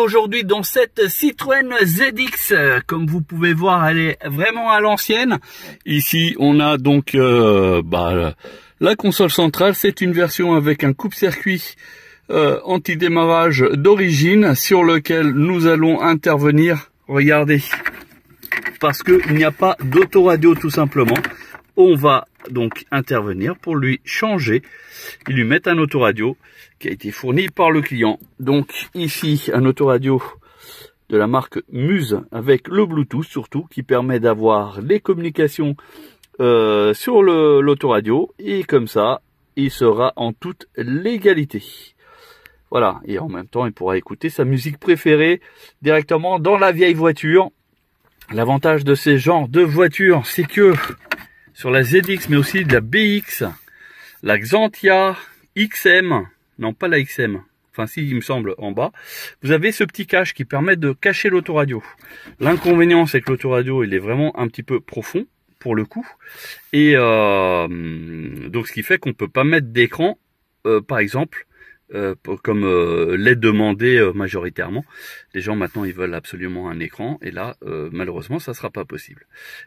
aujourd'hui dans cette Citroën ZX. Comme vous pouvez voir, elle est vraiment à l'ancienne. Ici, on a donc la console centrale. C'est une version avec un coupe-circuit anti-démarrage d'origine sur lequel nous allons intervenir. Regardez, parce qu'il n'y a pas d'autoradio tout simplement. On va donc intervenir pour lui changer et lui mettre un autoradio qui a été fourni par le client. Donc ici un autoradio de la marque Muse avec le Bluetooth surtout qui permet d'avoir les communications sur l'autoradio et comme ça il sera en toute légalité. Voilà, et en même temps il pourra écouter sa musique préférée directement dans la vieille voiture. L'avantage de ces genres de voitures, c'est que sur la ZX, mais aussi de la BX, la Xantia XM, non pas la XM, enfin si il me semble en bas, vous avez ce petit cache qui permet de cacher l'autoradio. L'inconvénient c'est que l'autoradio il est vraiment un petit peu profond pour le coup, et donc ce qui fait qu'on peut pas mettre d'écran, par exemple, comme l'est demandé majoritairement. Les gens maintenant ils veulent absolument un écran, et là malheureusement ça sera pas possible.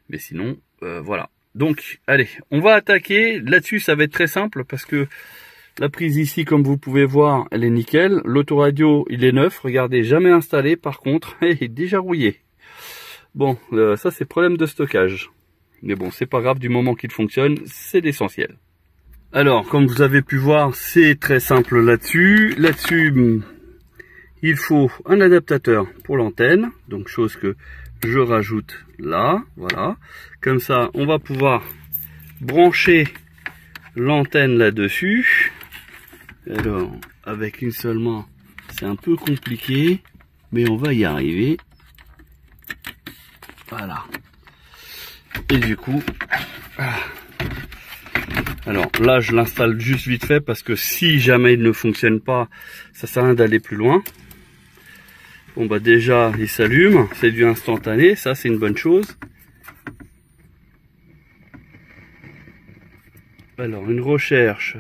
Mais sinon voilà. Donc, allez, on va attaquer. Là-dessus, ça va être très simple parce que la prise ici, comme vous pouvez voir, elle est nickel. L'autoradio, il est neuf. Regardez, jamais installé. Par contre, il est déjà rouillé. Bon, ça, c'est problème de stockage. Mais bon, c'est pas grave. Du moment qu'il fonctionne, c'est l'essentiel. Alors, comme vous avez pu voir, c'est très simple là-dessus. Là-dessus, il faut un adaptateur pour l'antenne. Donc, chose que je rajoute là, voilà. Comme ça, on va pouvoir brancher l'antenne là-dessus. Alors, avec une seule main, c'est un peu compliqué, mais on va y arriver. Voilà. Et du coup, alors là, je l'installe juste vite fait parce que si jamais il ne fonctionne pas, ça sert à rien d'aller plus loin. Bon bah déjà il s'allume, c'est du instantané, ça c'est une bonne chose. Alors une recherche,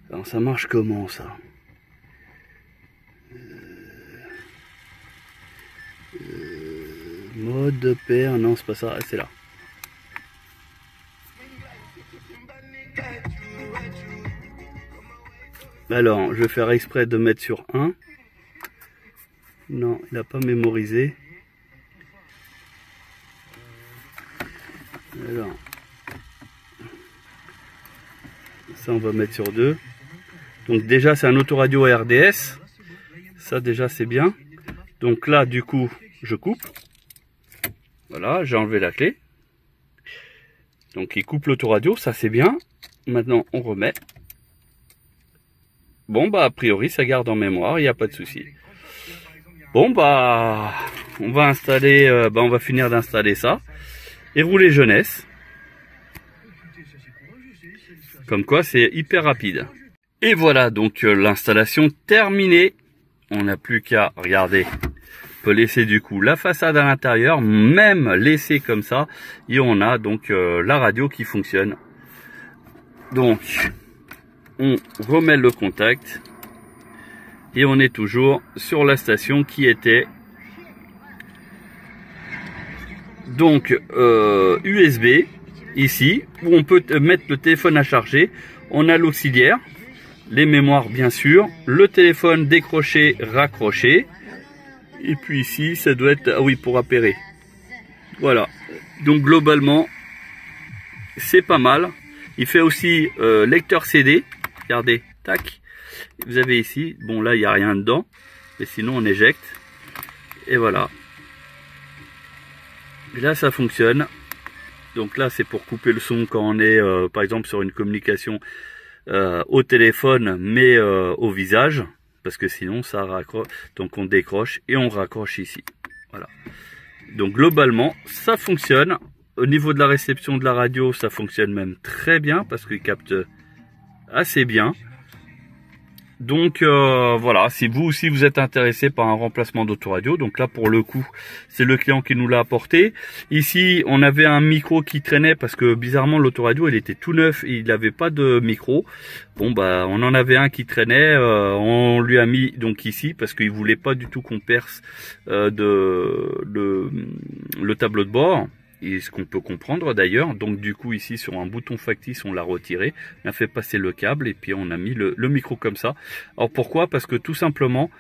alors ça marche comment ça? Mode pair, non c'est pas ça, c'est là. Alors je vais faire exprès de mettre sur 1. Non, il n'a pas mémorisé. Alors, ça on va mettre sur 2. Donc déjà c'est un autoradio RDS. Ça déjà c'est bien. Donc là du coup je coupe. Voilà, j'ai enlevé la clé. Donc il coupe l'autoradio, ça c'est bien. Maintenant on remet. Bon bah a priori ça garde en mémoire, il n'y a pas de souci. Bon bah on va installer, on va finir d'installer ça et rouler jeunesse. Comme quoi c'est hyper rapide. Et voilà donc l'installation terminée. On n'a plus qu'à regarder. On peut laisser du coup la façade à l'intérieur, même laisser comme ça, et on a donc la radio qui fonctionne. Donc on remet le contact. Et on est toujours sur la station qui était donc USB ici où on peut mettre le téléphone à charger. On a l'auxiliaire, les mémoires bien sûr, le téléphone décroché, raccroché. Et puis ici ça doit être, ah oui, pour appairer. Voilà, donc globalement c'est pas mal. Il fait aussi lecteur CD, regardez, tac. Vous avez ici, bon là il n'y a rien dedans, mais sinon on éjecte, et voilà. Et là ça fonctionne, donc là c'est pour couper le son quand on est par exemple sur une communication au téléphone, mais au visage, parce que sinon ça raccroche, donc on décroche et on raccroche ici, voilà. Donc globalement ça fonctionne. Au niveau de la réception de la radio, ça fonctionne même très bien, parce qu'il capte assez bien. Donc voilà, si vous aussi vous êtes intéressé par un remplacement d'autoradio, donc là pour le coup c'est le client qui nous l'a apporté. Ici on avait un micro qui traînait parce que bizarrement l'autoradio il était tout neuf et il n'avait pas de micro. Bon bah on en avait un qui traînait, on lui a mis donc ici parce qu'il voulait pas du tout qu'on perce le tableau de bord. Et ce qu'on peut comprendre d'ailleurs, donc du coup ici sur un bouton factice on l'a retiré, on a fait passer le câble et puis on a mis le micro comme ça. Alors pourquoi? Parce que tout simplement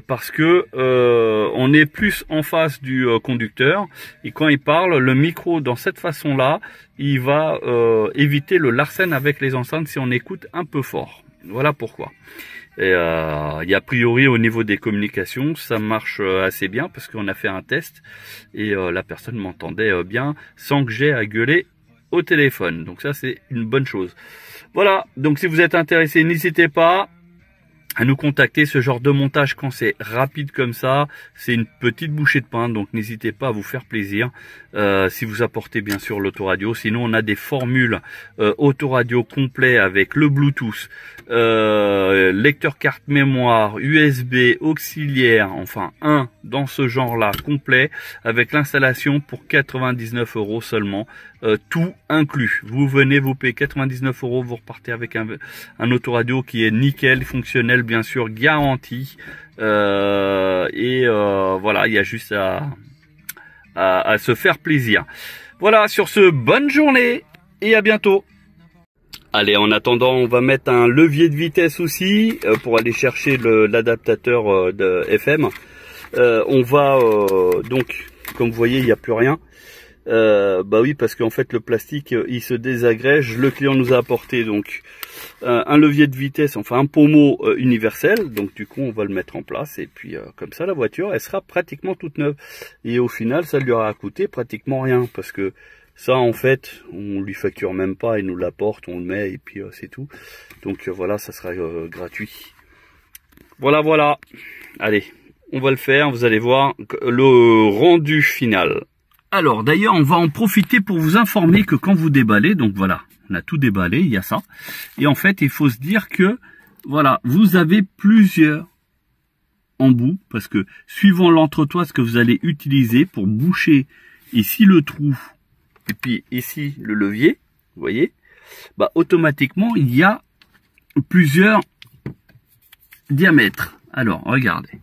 parce que on est plus en face du conducteur et quand il parle, le micro dans cette façon là, il va éviter le larcène avec les enceintes si on écoute un peu fort. Voilà pourquoi. Et a priori au niveau des communications ça marche assez bien parce qu'on a fait un test et la personne m'entendait bien sans que j'aie à gueuler au téléphone, donc ça c'est une bonne chose. Voilà, donc si vous êtes intéressé n'hésitez pas à nous contacter. Ce genre de montage quand c'est rapide comme ça, c'est une petite bouchée de pain, donc n'hésitez pas à vous faire plaisir si vous apportez bien sûr l'autoradio. Sinon on a des formules autoradio complet avec le Bluetooth, lecteur carte mémoire, USB, auxiliaire, enfin un dans ce genre là complet avec l'installation pour 99 € seulement, tout inclus. Vous venez, vous payez 99 €, vous repartez avec un autoradio qui est nickel, fonctionnel bien sûr, garanti, voilà, il y a juste à se faire plaisir. Voilà, sur ce, bonne journée et à bientôt. Allez, en attendant, on va mettre un levier de vitesse aussi pour aller chercher l'adaptateur de FM. On va donc, comme vous voyez, il n'y a plus rien. Bah oui, parce qu'en fait le plastique il se désagrège. Le client nous a apporté donc un levier de vitesse, enfin un pommeau universel. Donc du coup on va le mettre en place et puis comme ça la voiture elle sera pratiquement toute neuve. Et au final ça lui aura coûté pratiquement rien parce que ça en fait on lui facture même pas, il nous l'apporte, on le met et puis c'est tout. Donc voilà, ça sera gratuit. Voilà. Allez, on va le faire, vous allez voir le rendu final. Alors d'ailleurs on va en profiter pour vous informer que quand vous déballez, donc voilà, on a tout déballé, il y a ça. Et en fait il faut se dire que voilà, vous avez plusieurs embouts parce que suivant l'entretoise que vous allez utiliser pour boucher ici le trou et puis ici le levier, vous voyez, bah automatiquement il y a plusieurs diamètres. Alors regardez.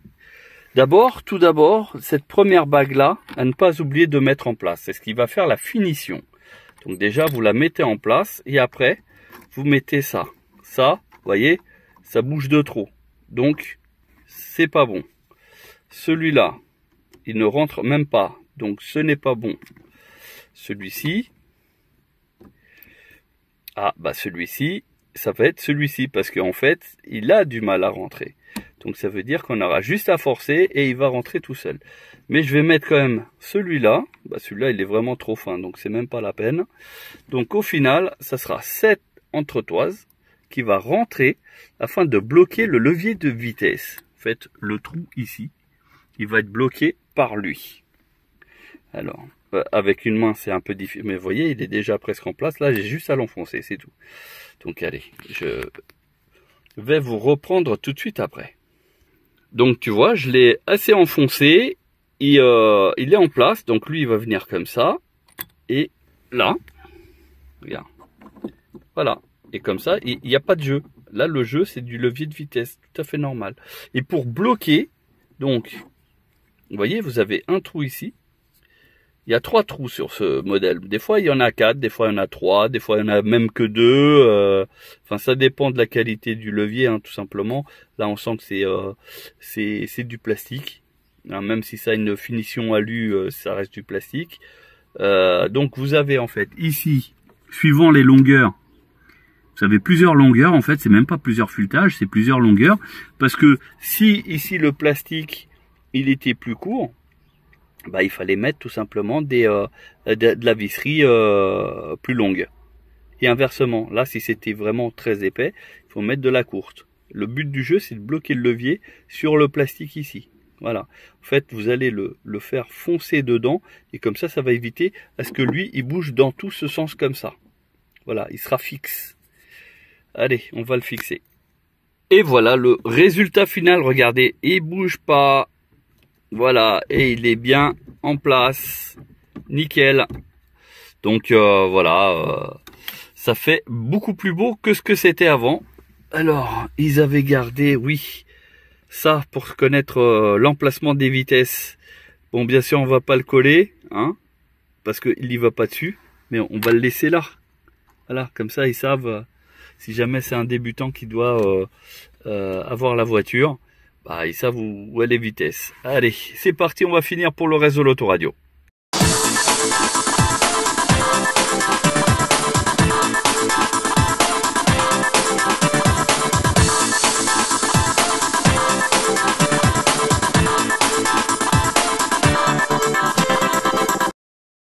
Tout d'abord, cette première bague-là, à ne pas oublier de mettre en place. C'est ce qui va faire la finition. Donc déjà, vous la mettez en place et après, vous mettez ça. Ça, vous voyez, ça bouge de trop. Donc, c'est pas bon. Celui-là, il ne rentre même pas. Donc, ce n'est pas bon. Celui-ci, celui-ci, ça va être celui-ci parce qu'en fait, il a du mal à rentrer. Donc ça veut dire qu'on aura juste à forcer et il va rentrer tout seul. Mais je vais mettre quand même celui-là. Celui-là il est vraiment trop fin, donc c'est même pas la peine. Donc au final, ça sera cette entretoise qui va rentrer afin de bloquer le levier de vitesse. En fait, le trou ici, il va être bloqué par lui. Alors, avec une main c'est un peu difficile, mais vous voyez, il est déjà presque en place. Là, j'ai juste à l'enfoncer, c'est tout. Donc allez, je vais vous reprendre tout de suite après. Donc tu vois, je l'ai assez enfoncé, il est en place, donc lui il va venir comme ça, et là, regarde, voilà, et comme ça, il n'y a pas de jeu. Là le jeu c'est du levier de vitesse, tout à fait normal. Et pour bloquer, donc, vous voyez, vous avez un trou ici, il y a 3 trous sur ce modèle. Des fois il y en a 4, des fois il y en a 3, des fois il y en a même que 2. Enfin ça dépend de la qualité du levier, hein, tout simplement. Là on sent que c'est du plastique. Hein, même si ça a une finition alu, ça reste du plastique. Donc vous avez en fait ici, suivant les longueurs, vous avez plusieurs longueurs. En fait c'est même pas plusieurs fulletages, c'est plusieurs longueurs. Parce que si ici le plastique il était plus court, il fallait mettre tout simplement de la visserie plus longue. Et inversement, là si c'était vraiment très épais, il faut mettre de la courte. Le but du jeu c'est de bloquer le levier sur le plastique ici. Voilà. En fait vous allez le faire foncer dedans et comme ça va éviter à ce que lui il bouge dans tout ce sens comme ça. Voilà, il sera fixe. Allez, on va le fixer. Et voilà le résultat final, regardez, il bouge pas. Voilà, et il est bien en place. Nickel. Donc voilà, ça fait beaucoup plus beau que ce que c'était avant. Alors, ils avaient gardé, oui, ça pour connaître l'emplacement des vitesses. Bon, bien sûr, on va pas le coller, hein, parce qu'il n'y va pas dessus, mais on va le laisser là. Voilà, comme ça, ils savent, si jamais c'est un débutant qui doit avoir la voiture, bah, ils savent où est les vitesses. Allez, c'est parti, on va finir pour le reste de l'autoradio.